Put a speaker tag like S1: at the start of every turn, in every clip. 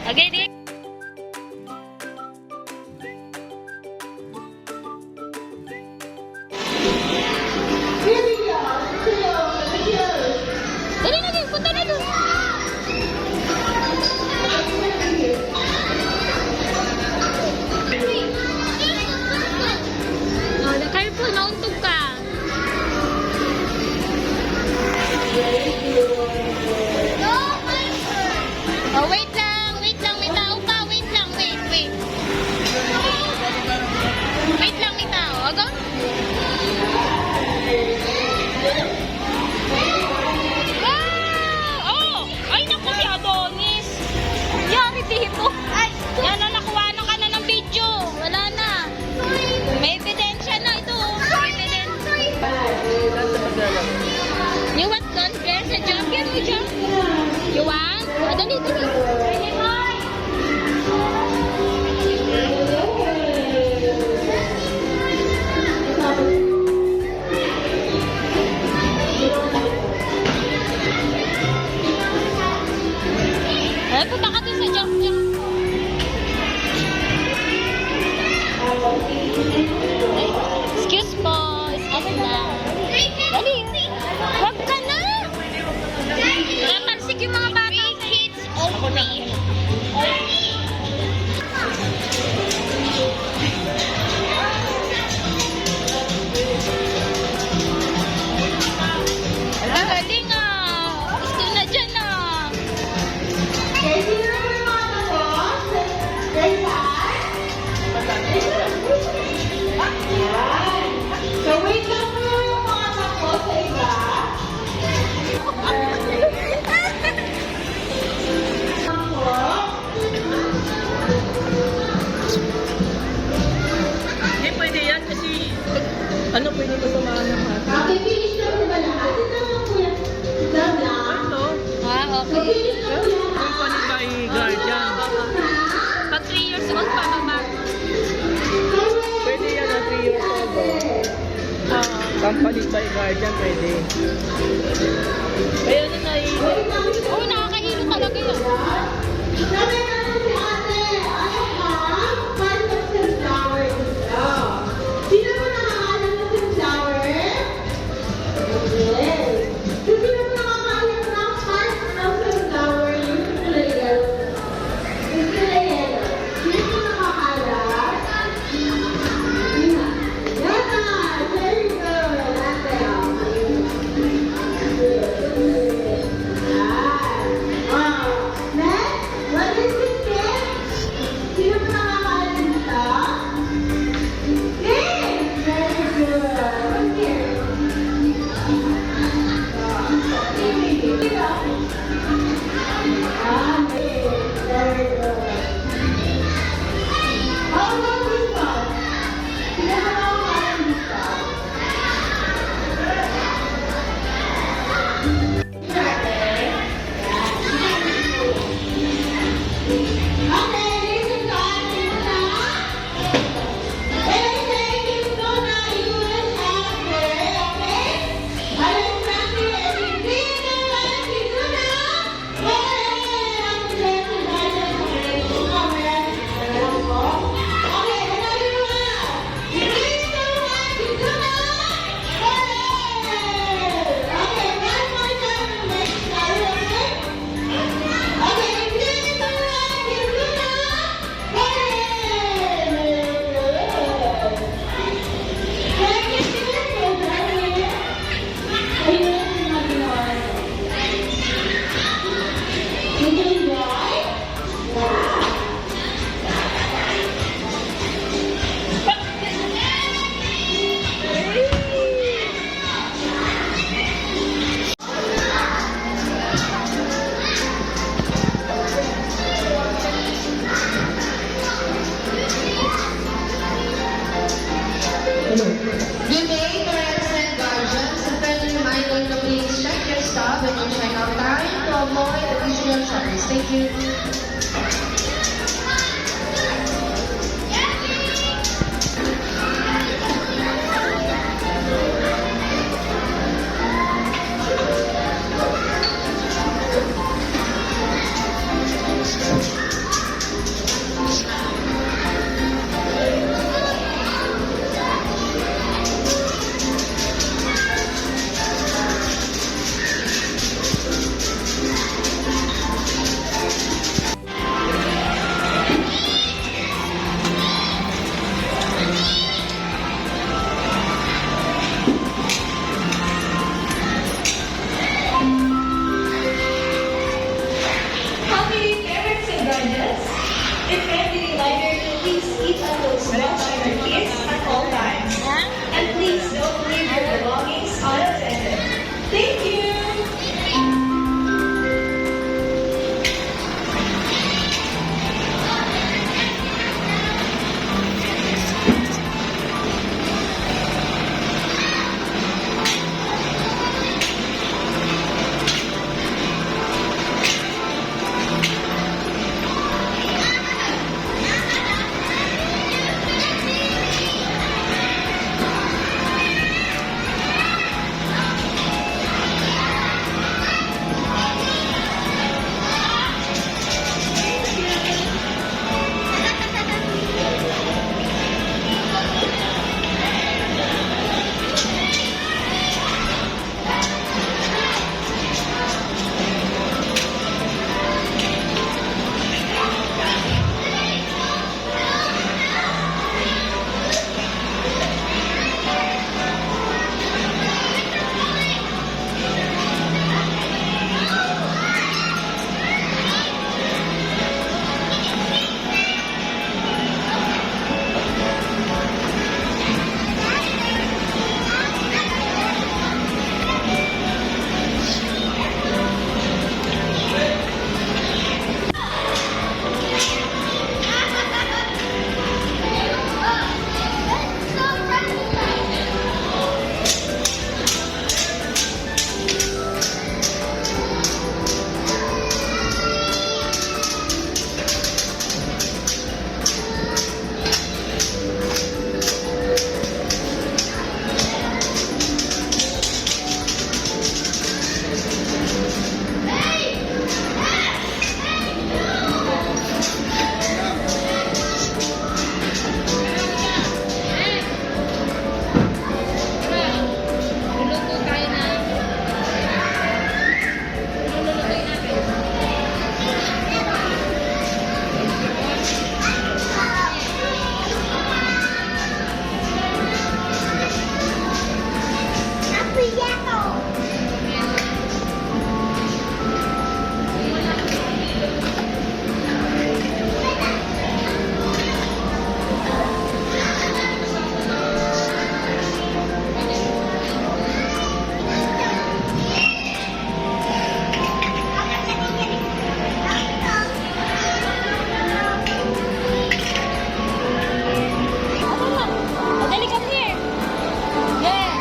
S1: Okay, di. Dali na din, punta na doon. Oh, careful, nauntog ka. Oh, wait lang, wait lang, may tao pa, wait lang, wait. Wait lang, may tao. Aga? Wow! Oh! Ay, naku, si Adonis. Yari dito. Yan na, nakuha na ka na ng video. Wala na. May ebidensya na ito. May ebidensya. You want don't dress a jump? Yan mo jump. You want? Dali. Ay, punta ka dun sa jump. Ay, excuse po. Excuse na. Dali. Huwag ka na. Natansik yung mga bata. 3 kids only. Dali nga. Gusto na dyan ah.
S2: So wait lang po yung mga tako sa iba.
S3: Hindi pwede yan kasi ano pwede ko samahan ng hati?
S2: Okay, finish na po ba lahat? Ito lang po yan. Ito lang.
S3: Ito,
S1: Ah, okay.
S2: Finish na po yan.
S3: company by guardian.
S1: Pag 3 years old pa, mama.
S3: Pwede yan na 3 years old. Company by guardian pwede. Kaya na
S1: Oo, nakakahilo talaga yun.
S2: Sabi na po si ate, I have bunch of sunflower dito. Sino mo nakakaalam ng sunflower? Yes. So sino mo nakakaalam ng part ng sunflower yung kulay yellow? Yung kulay yellow. Sino mo nakakaalam? Yana! Very good! Ate, next, what is this game? Sino mo nakakaalam dito? Game! Very good! Come here. Very good. How about this one? Sino mo nakakaalam dito? Okay, listen to Ate Muna. When I say Ate Muna, you will shout there, okay? I will practice everything that Ate Muna. Hey! Ang galing ng guardian sa grade. Alam ko. Okay, sabi mo nga. Listen to Ate Muna. Hey! Okay, one more time. Next time, okay? Okay, listen to Ate Muna. Hey! Can I get you this one right here? Ayun, yung ginawa niyo. Did you enjoy?
S4: Good day, parents and guardians. A friendly reminder to please check your stuff when you check out time to avoid additional charges. Thank you.
S2: please keep a close watch on your kids at all times.
S1: Ha?
S2: And please don't leave your belongings unattended. Thank you!
S1: Luluto tayo na. Lulutuin natin. Ano na? Madali, come here. Yeah.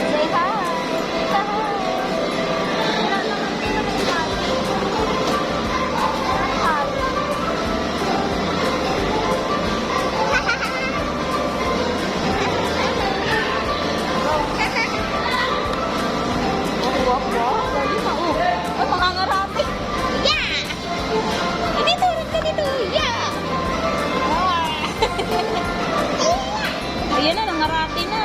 S1: Say hi. Ay, mangangarami. Yeah! Dito, dito. Yeah! Ayan na, nangarati na.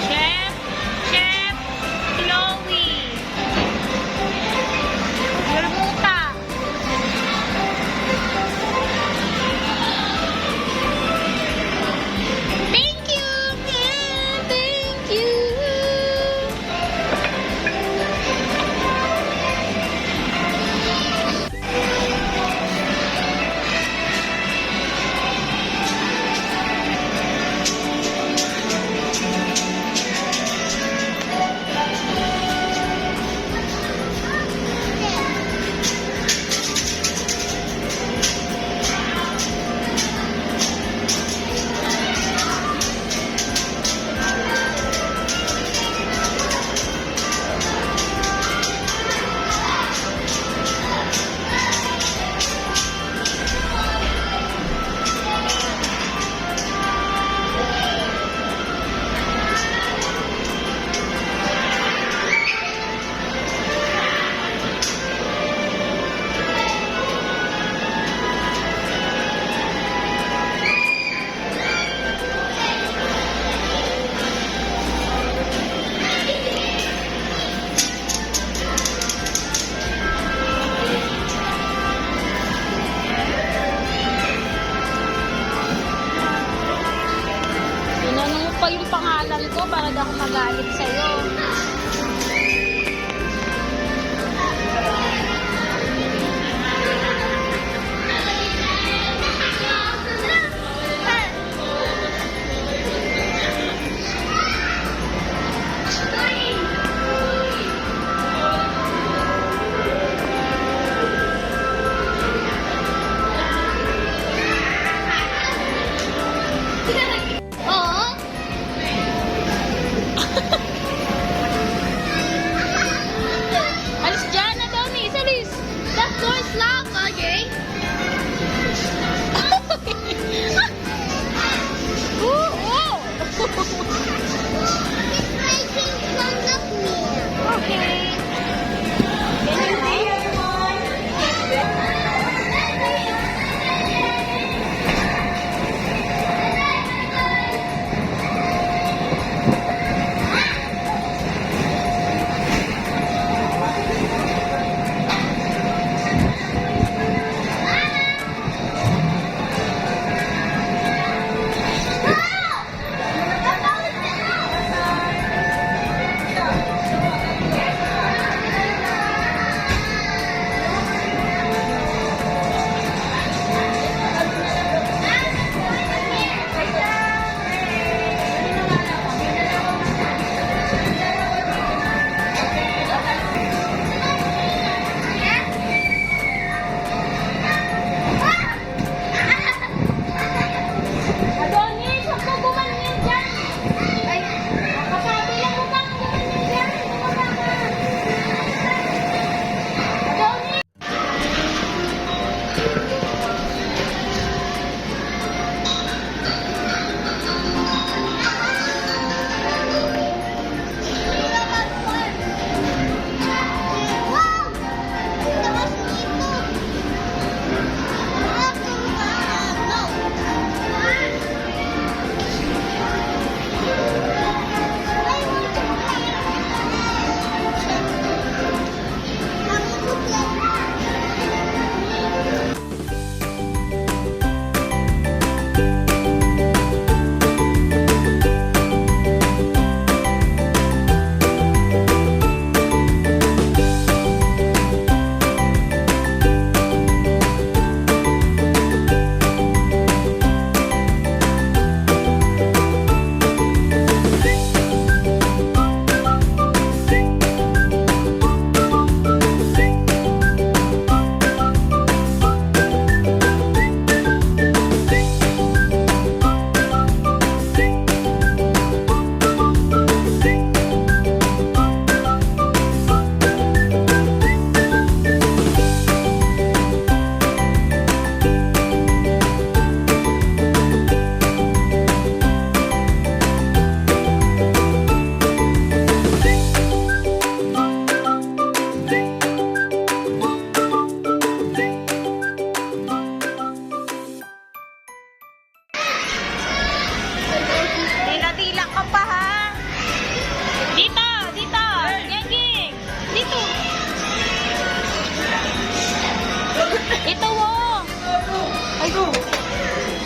S1: Chef! Chef!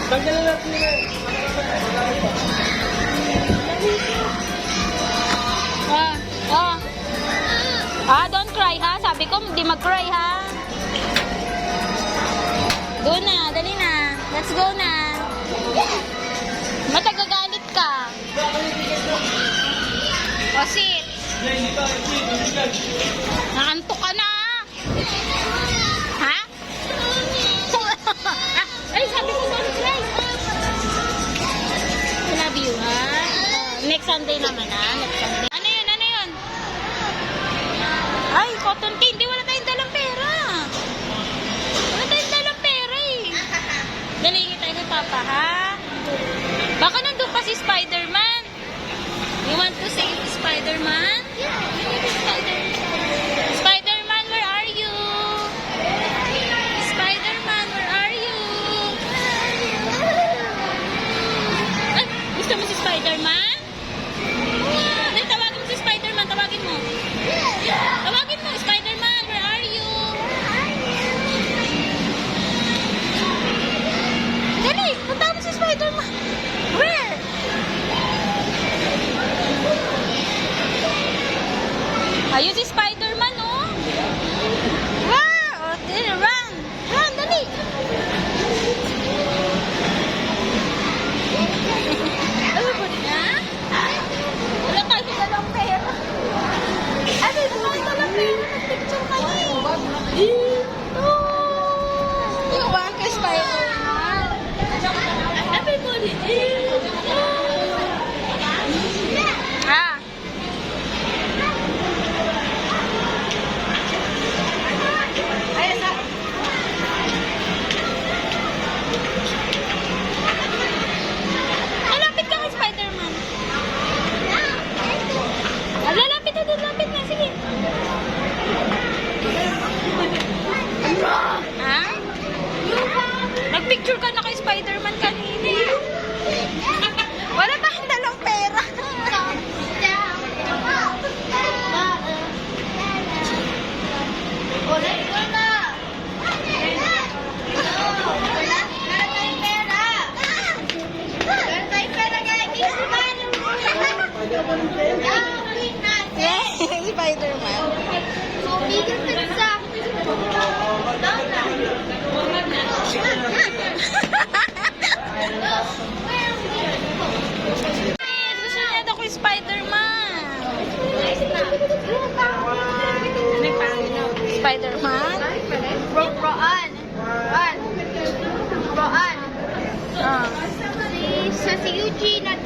S3: Tanggalin natin yun.
S1: Don't cry ha. Sabi ko, hindi mag-cry ha. Go na, dali na. Let's go na. Matagagalit ka. O, sit. Nakantok ka na. Ha? Ay, sabi ko, don't cry. I love you, ha? Next Sunday naman, ha? Next Sunday. Ano yun? Ano yun? Ay, cotton candy. Wala tayong dalang pera. Wala tayong dalang pera, eh. Dalingi tayo kay Papa, ha? Baka nandun pa si Spider-Man. You want to say Spider-Man? Spider-Man, where are you? Spider-Man, where are you? Ay, gusto mo si Spider-Man? Ay, tawagin mo si Spider-Man. Tawagin mo. Tawagin mo, Spider-Man, where are you? Dali, punta mo si Spider-Man. Where? Ayun si Spider-Man, oh. Wow! Run! Run, dali! Ano ba niya? Wala tayo dalang pera. Ano, wala tayo dalang pera. Nag-picture kayo. Yung one kay Spider-Man. Everybody is. Ah. Lalapit ka kay Spider-Man. Lalapit na doon, lapit na. Sige. Ha? Nagpicture ka na kay Spider-Man kanina. Wala tayong dalang pera. Spider-Man. Gusto niya daw ko yung Spider-Man. Spider-Man?
S2: Roan.
S1: Ah.
S2: Si Eugene